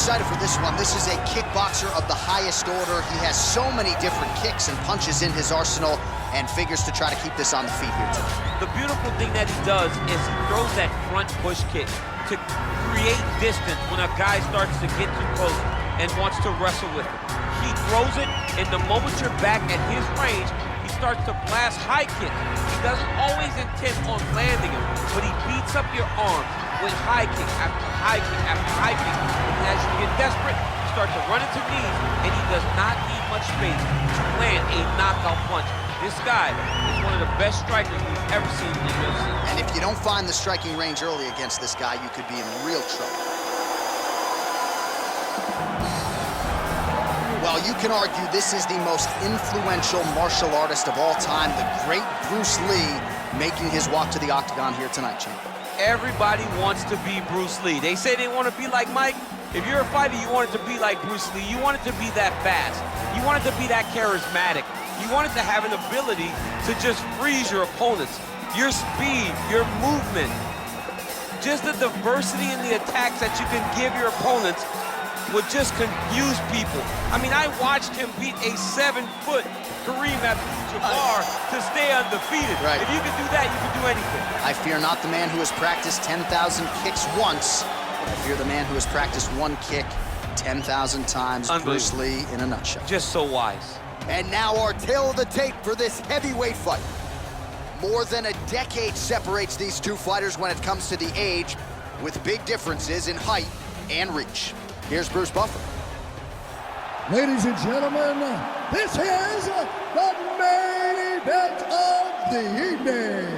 excited for this one. This is a kickboxer of the highest order. He has so many different kicks and punches in his arsenal and figures to try to keep this on the feet here tonight. The beautiful thing that he does is he throws that front push kick to create distance when a guy starts to get too close and wants to wrestle with him. He throws it, and the moment you're back at his range, he starts to blast high kicks. He doesn't always intend on landing them, but he beats up your arms with high kick after high kick after high kick. And as you get desperate, you start to run into knees, and he does not need much space to land a knockout punch. This guy is one of the best strikers we've ever seen in the UFC. And if you don't find the striking range early against this guy, you could be in real trouble. Well, you can argue this is the most influential martial artist of all time, the great Bruce Lee, making his walk to the octagon here tonight, champ. Everybody wants to be Bruce Lee. They say they want to be like Mike. If you're a fighter, you want it to be like Bruce Lee. You want it to be that fast. You want it to be that charismatic. You want it to have an ability to just freeze your opponents. Your speed, your movement, just the diversity in the attacks that you can give your opponents would just confuse people. I mean, I watched him beat a 7-foot Kareem Abdul-Jabbar to stay undefeated. Right. If you can do that, you can do anything. I fear not the man who has practiced 10,000 kicks once, but I fear the man who has practiced one kick 10,000 times. Bruce Lee in a nutshell. Just so wise. And now our tail of the tape for this heavyweight fight. More than a decade separates these two fighters when it comes to the age, with big differences in height and reach. Here's Bruce Buffer. Ladies and gentlemen, this is the main event of the evening.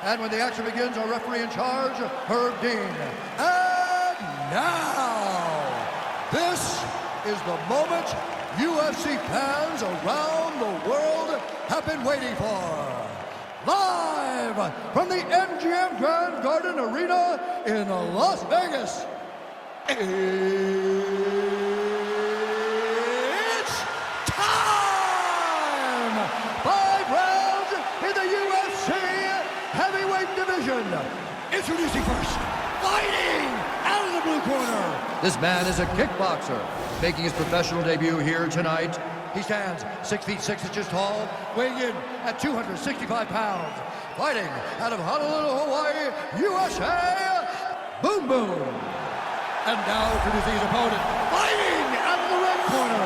And when the action begins, our referee in charge, Herb Dean. And now, this is the moment UFC fans around the world have been waiting for. Live from the MGM Grand Garden Arena in Las Vegas. It's time! 5 rounds in the UFC heavyweight division. Introducing first, fighting out of the blue corner. This man is a kickboxer, making his professional debut here tonight. He stands 6 feet 6 inches tall, weighing in at 265 pounds. Fighting out of Honolulu, Hawaii, USA, Boom Boom. And now introducing his opponent, fighting out of the red corner.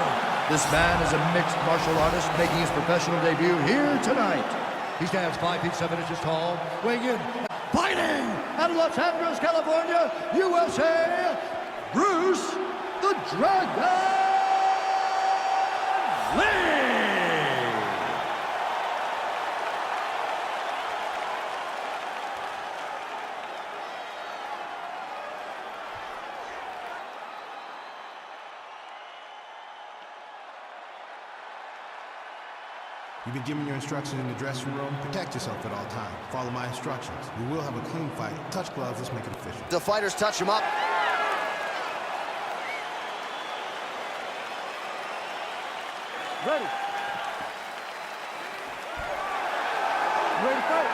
This man is a mixed martial artist making his professional debut here tonight. He stands 5 feet 7 inches tall, weighing in, fighting out of Los Angeles, California, USA, Bruce the Dragon Lee. You've been given your instructions in the dressing room. Protect yourself at all times. Follow my instructions. We will have a clean fight. Touch gloves, let's make it official. The fighters touch him up. Ready. Ready to fight.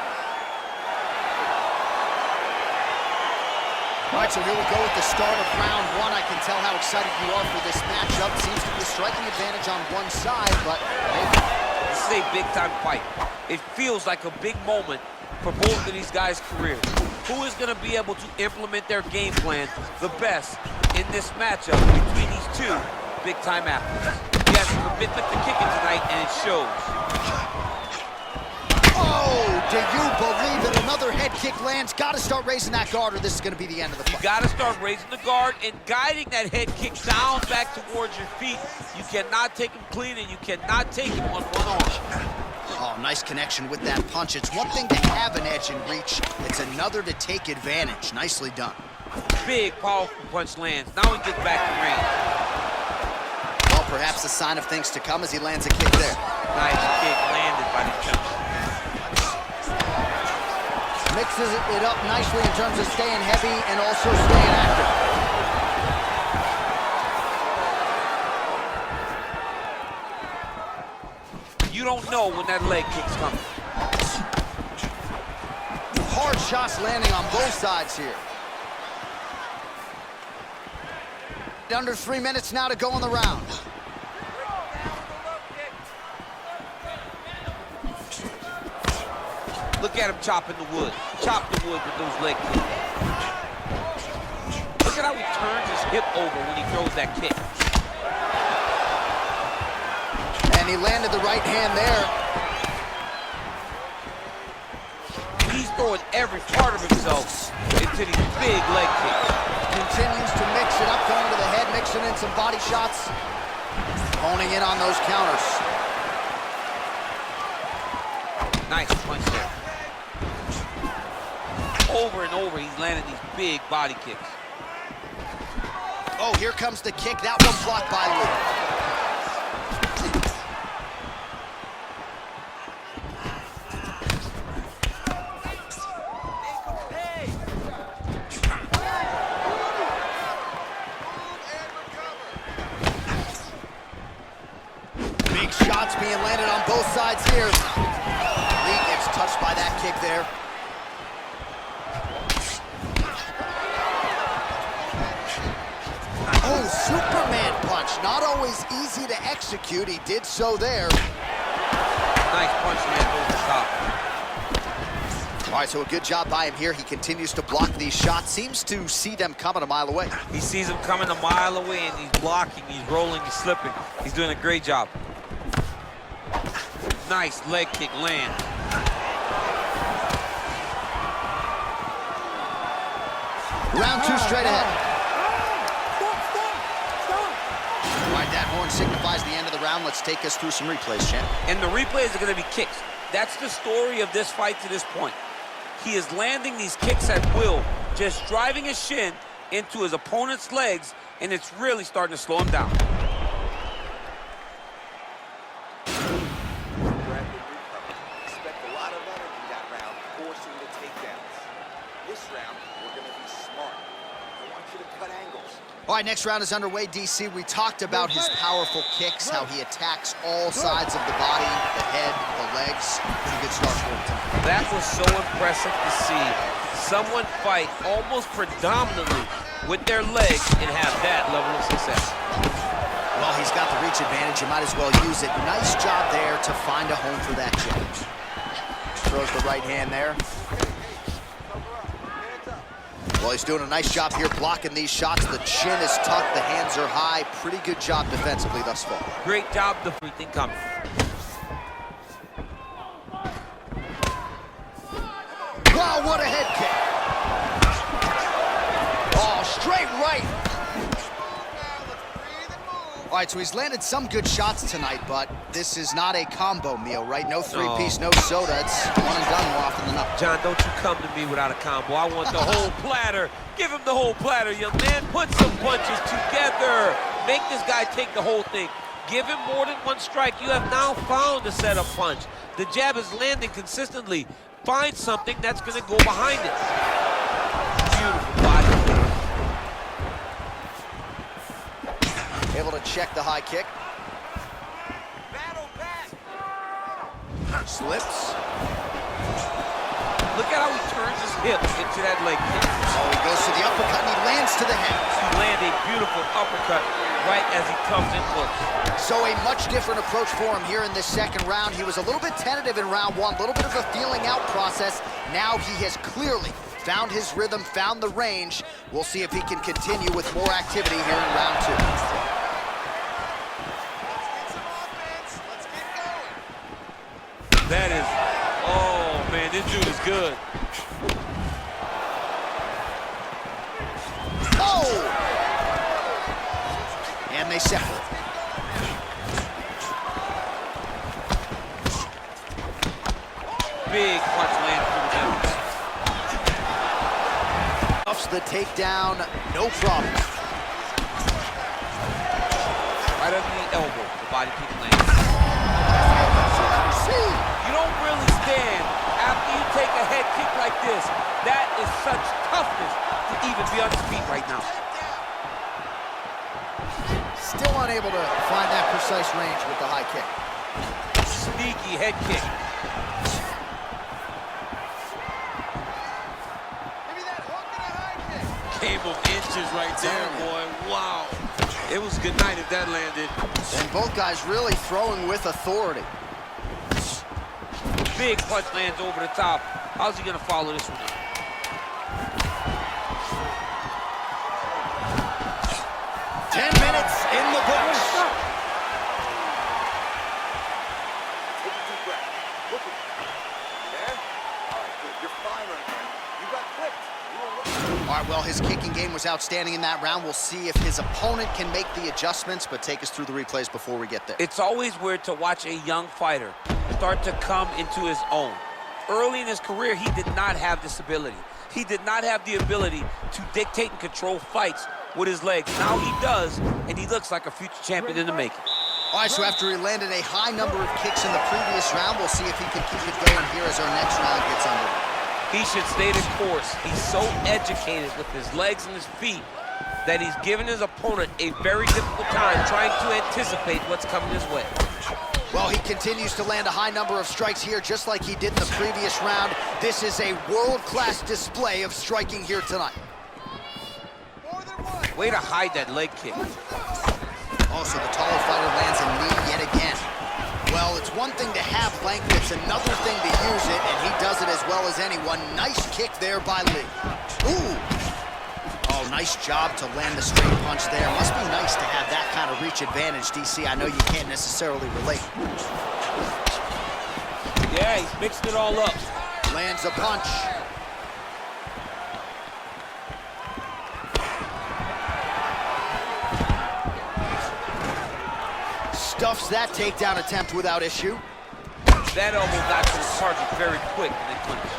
All right, so here we go with the start of round one. I can tell how excited you are for this matchup. Seems to be a striking advantage on one side, but This is a big-time fight. It feels like a big moment for both of these guys' careers. Who is going to be able to implement their game plan the best in this matchup between these two big-time athletes? He has a commitment to kicking tonight, and it shows. oh, do you believe it? Another head kick lands. Got to start raising that guard, or this is going to be the end of the fight. You got to start raising the guard and guiding that head kick down back towards your feet. You cannot take him clean, and you cannot take him on one arm. Oh, nice connection with that punch. It's one thing to have an edge and reach. It's another to take advantage. Nicely done. Big, powerful punch lands. Now he gets back to range. Well, perhaps a sign of things to come as he lands a kick there. Nice kick landed by the jump. Mixes it up nicely in terms of staying heavy and also staying active. You don't know when that leg kick's coming. Hard shots landing on both sides here. Under 3 minutes now to go in the round. Look at him chopping the wood. Chop the wood with those leg kicks. Look at how he turns his hip over when he throws that kick. And he landed the right hand there. He's throwing every part of himself into these big leg kicks. Continues to mix it up, going to the head, mixing in some body shots. Honing in on those counters. Nice punch there. Over and over, he's landing these big body kicks. Oh, here comes the kick. That one blocked by Lee. Big shots being landed on both sides here. Lee gets touched by that kick there. Oh, Superman punch. Not always easy to execute. He did so there. Nice punch, man, over the top. All right, so a good job by him here. He continues to block these shots. Seems to see them coming a mile away. He sees them coming a mile away, and he's blocking, he's rolling, he's slipping. He's doing a great job. Nice leg kick land. Round two straight ahead. All right, that horn signifies the end of the round. Let's take us through some replays, champ. And the replays are going to be kicks. That's the story of this fight to this point. He is landing these kicks at will, just driving his shin into his opponent's legs, and it's really starting to slow him down. Expect a lot of energy that round, forcing the takedowns. This round, we're going to be smart. I want you to cut angles. All right, next round is underway, DC. We talked about his powerful kicks, how he attacks all sides of the body, the head, the legs. Pretty good start for him tonight. That was so impressive to see someone fight almost predominantly with their legs and have that level of success. Well, he's got the reach advantage. You might as well use it. Nice job there to find a home for that jab. Throws the right hand there. Well, he's doing a nice job here blocking these shots. The chin is tucked, the hands are high. Pretty good job defensively thus far. Great job, the everything coming. Wow, what a head kick. Oh, straight right. All right, so he's landed some good shots tonight, but this is not a combo meal, right? No three-piece, no soda. It's one and done more often than not. John, don't you come to me without a combo. I want the whole platter. Give him the whole platter, young man. Put some punches together. Make this guy take the whole thing. Give him more than one strike. You have now found a setup punch. The jab is landing consistently. Find something that's going to go behind it. Beautiful body. Able to check the high kick. Slips. Look at how he turns his hip into that leg kick. Oh, he goes to the uppercut and he lands to the head. He lands a beautiful uppercut right as he comes in close. So a much different approach for him here in this second round. He was a little bit tentative in round one, a little bit of a feeling out process. Now he has clearly found his rhythm, found the range. We'll see if he can continue with more activity here in round two. That is, oh man, this dude is good. Oh! And they separate. Big punch land through the middle. Ups the takedown, no problem. Right under the elbow, the body kick lands. You don't really stand after you take a head kick like this. That is such toughness to even be on his feet right now. Still unable to find that precise range with the high kick. Sneaky head kick. Give me that hook and a high kick. Game of inches right there, boy. Wow. It was good night if that landed. And both guys really throwing with authority. Big punch lands over the top. How's he gonna follow this one up? In the books. Take a deep breath. Look at you. There? All right, good. You're fine right now. You got clipped. You were looking. All right, well, his kicking game was outstanding in that round. We'll see if his opponent can make the adjustments, but take us through the replays before we get there. It's always weird to watch a young fighter start to come into his own. Early in his career, he did not have this ability. He did not have the ability to dictate and control fights with his legs. Now he does, and he looks like a future champion in the making. All right, so after he landed a high number of kicks in the previous round, we'll see if he can keep it going here as our next round gets underway. He should stay the course. He's so educated with his legs and his feet that he's given his opponent a very difficult time trying to anticipate what's coming his way. Well, he continues to land a high number of strikes here, just like he did in the previous round. This is a world-class display of striking here tonight. Way to hide that leg kick. Also, the taller fighter lands a knee yet again. Well, it's one thing to have length, it's another thing to use it, and he does it as well as anyone. Nice kick there by Lee. Ooh! Oh, nice job to land the straight punch there. Must be nice to have that kind of reach advantage, DC. I know you can't necessarily relate. Yeah, he's mixed it all up. Lands a punch. Stuffs that takedown attempt without issue. That elbow got to his target very quick and then clinched.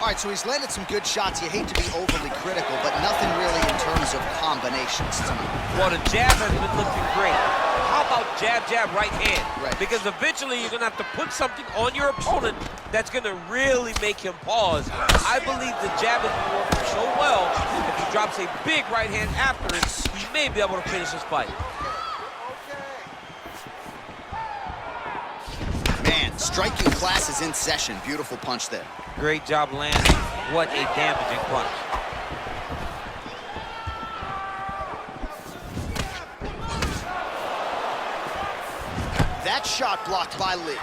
All right, so he's landed some good shots. You hate to be overly critical, but nothing really in terms of combinations tonight. Well, the jab has been looking great. How about jab, jab, right hand? Right. Because eventually you're going to have to put something on your opponent that's going to really make him pause. I believe the jab has been working so well, if he drops a big right hand after it, he may be able to finish his fight. Man, striking class is in session. Beautiful punch there. Great job landing. What a damaging punch. That shot blocked by Lee.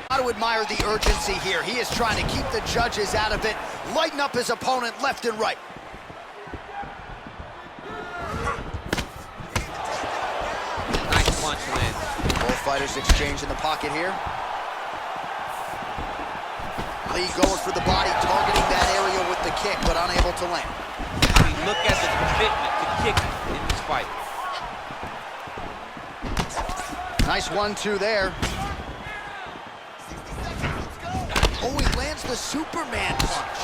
Got to admire the urgency here. He is trying to keep the judges out of it, lighten up his opponent left and right. Nice punch lands. Both fighters exchange in the pocket here. Lee going for the body, targeting that area with the kick, but unable to land. I mean, look at the commitment to kicking in this fight. Nice 1-2 there. Oh, he lands the Superman punch.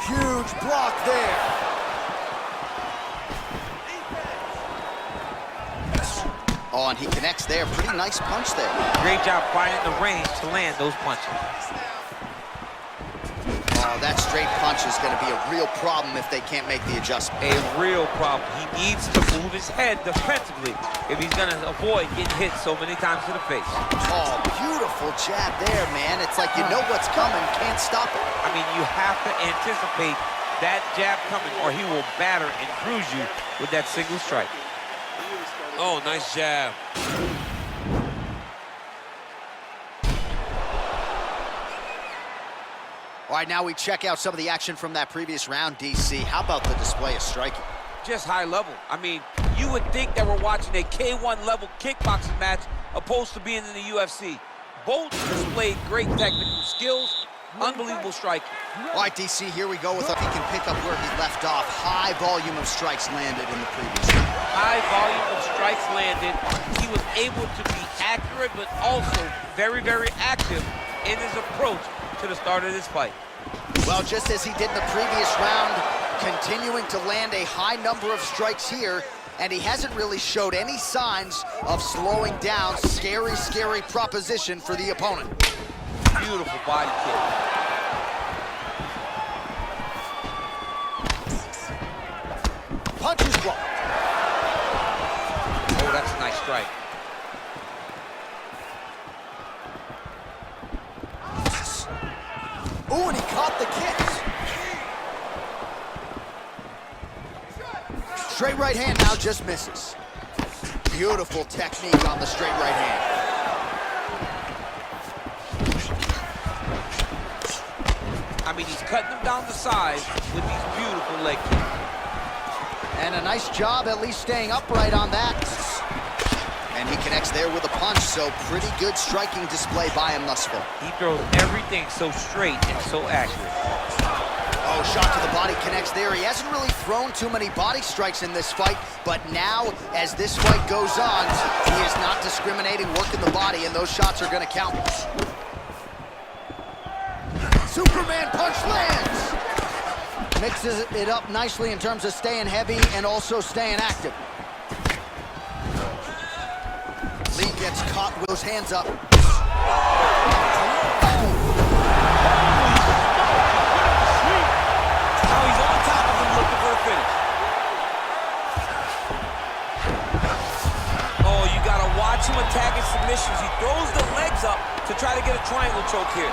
Huge block there. Oh, and he connects there. Pretty nice punch there. Great job finding the range to land those punches. Oh, that straight punch is going to be a real problem if they can't make the adjustment. A real problem. He needs to move his head defensively if he's going to avoid getting hit so many times to the face. Oh, beautiful jab there, man. It's like you know what's coming, can't stop it. I mean, you have to anticipate that jab coming or he will batter and bruise you with that single strike. Oh, nice jab. All right, now we check out some of the action from that previous round, DC. How about the display of striking? Just high level. I mean, you would think that we're watching a K1 level kickboxing match opposed to being in the UFC. Both displayed great technical skills, unbelievable striking. All right, DC, here we go with if he can pick up where he left off. High volume of strikes landed in the previous round. High volume of strikes landed. He was able to be accurate, but also very, very active in his approach to the start of this fight. Well, just as he did in the previous round, continuing to land a high number of strikes here, and he hasn't really showed any signs of slowing down. Scary, scary proposition for the opponent. Beautiful body kick. Punches blocked. Oh, that's a nice strike. Ooh, and he caught the kicks. Straight right hand now just misses. Beautiful technique on the straight right hand. I mean, he's cutting them down the side with these beautiful leg kicks. And a nice job at least staying upright on that. And he connects there with a punch, so pretty good striking display by him thus far. He throws everything so straight and so accurate. Oh, shot to the body connects there. He hasn't really thrown too many body strikes in this fight, but now, as this fight goes on, he is not discriminating, working the body, and those shots are gonna count. Superman punch lands! Mixes it up nicely in terms of staying heavy and also staying active. Lee gets caught with those hands up. Now he's on top of him looking for a finish. Oh, you gotta watch him attacking submissions. He throws the legs up to try to get a triangle choke here.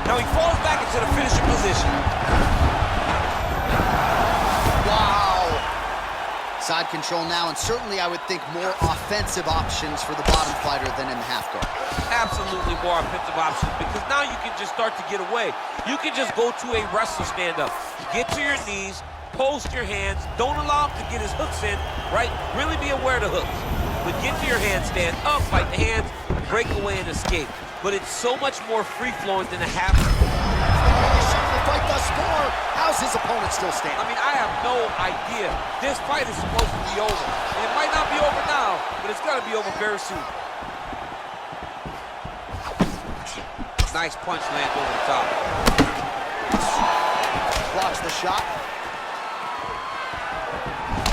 Now he falls back into the finishing position. Wow. Side control now, and certainly I would think more offensive options for the bottom fighter than in the half guard. Absolutely more offensive options, because now you can just start to get away. You can just go to a wrestler stand-up. Get to your knees, post your hands, don't allow him to get his hooks in, right? Really be aware of the hooks. But get to your handstand, up, fight the hands, break away and escape. But it's so much more free-flowing than a half. The fight thus far. How's his opponent still standing? I mean, I have no idea. This fight is supposed to be over. And it might not be over now, but it's gonna be over very soon. Nice punch lands over the top. Blocks the shot.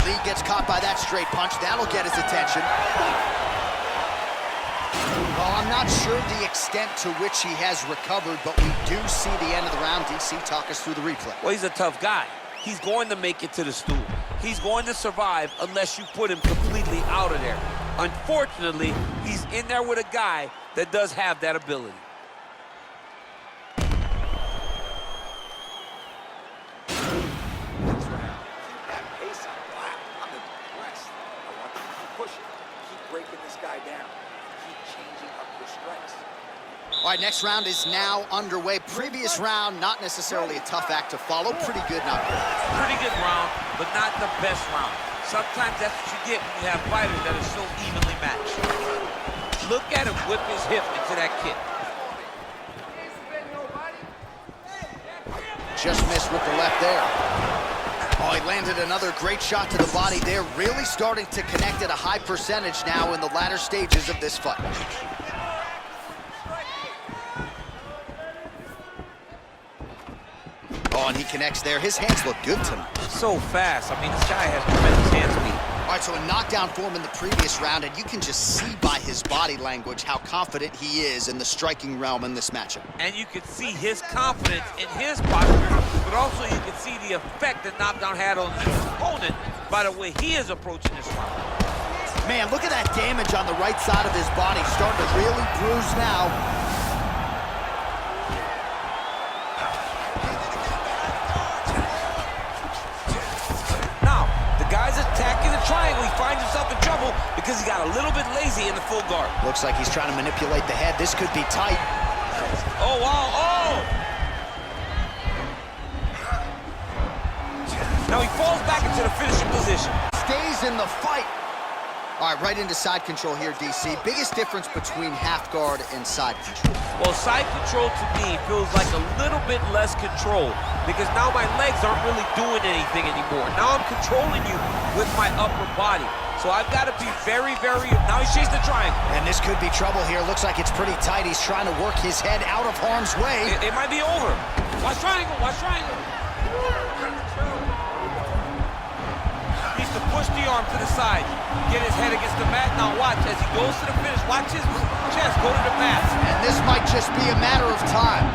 Lee gets caught by that straight punch. That'll get his attention. Well, I'm not sure the extent to which he has recovered, but we do see the end of the round. DC, talk us through the replay. Well, he's a tough guy. He's going to make it to the stool. He's going to survive unless you put him completely out of there. Unfortunately, he's in there with a guy that does have that ability. That pace, wow, I'm impressed. I want you to keep pushing, keep breaking this guy down, keep changing up your strikes. All right, next round is now underway. Previous round, not necessarily a tough act to follow. Pretty good, not good. Pretty good round, but not the best round. Sometimes that's what you get when you have fighters that are so evenly matched. Look at him whip his hip into that kick. Just missed with the left there. Oh, he landed another great shot to the body there. Really starting to connect at a high percentage now in the latter stages of this fight. Oh, and he connects there. His hands look good to him. So fast. I mean, this guy has tremendous hand speed. All right, so a knockdown for him in the previous round, and you can just see by his body language how confident he is in the striking realm in this matchup. And you can see his confidence in his posture, but also you can see the effect that knockdown had on his opponent by the way he is approaching this round. Man, look at that damage on the right side of his body. Starting to really bruise now. Guy's attacking the triangle. He finds himself in trouble because he got a little bit lazy in the full guard. Looks like he's trying to manipulate the head. This could be tight. Oh, wow. Oh! Now he falls back into the finishing position. Stays in the fight. All right, right into side control here, DC. Biggest difference between half guard and side control. Well, side control to me feels like a little bit less control because now my legs aren't really doing anything anymore. Now I'm controlling you with my upper body. So I've got to be very, now he's chasing the triangle. And this could be trouble here. Looks like it's pretty tight. He's trying to work his head out of harm's way. It might be over. Watch triangle, watch triangle. Needs to push the arm to the side. Get his head against the mat. Now watch as he goes to the finish. Watch his chest go to the mat. And this might just be a matter of time.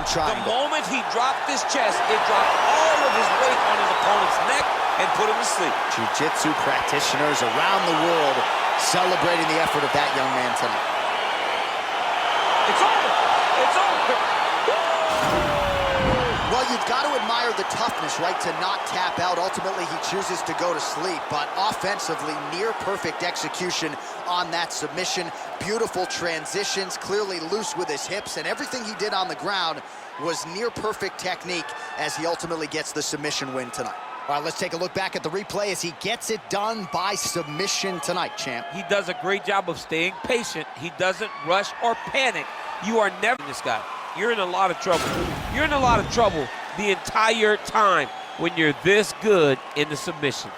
triangle. The moment he dropped his chest, it dropped all of his weight on his opponent's neck and put him to sleep. Jiu-jitsu practitioners around the world celebrating the effort of that young man tonight. It's over. It's over. Well, you've got to admire the toughness, right, to not tap out. Ultimately, he chooses to go to sleep, but offensively, near-perfect execution on that submission. Beautiful transitions, clearly loose with his hips, and everything he did on the ground was near-perfect technique as he ultimately gets the submission win tonight. All right, let's take a look back at the replay as he gets it done by submission tonight, champ. He does a great job of staying patient. He doesn't rush or panic. You are never this guy. You're in a lot of trouble. You're in a lot of trouble the entire time when you're this good in the submissions.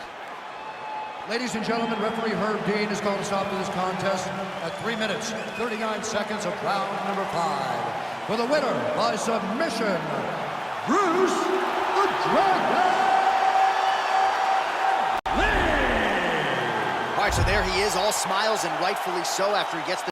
Ladies and gentlemen, referee Herb Dean has called a stop to this contest at 3 minutes, 39 seconds of round number 5. For the winner by submission, Bruce the Dragon Lee! All right, so there he is, all smiles and rightfully so after he gets the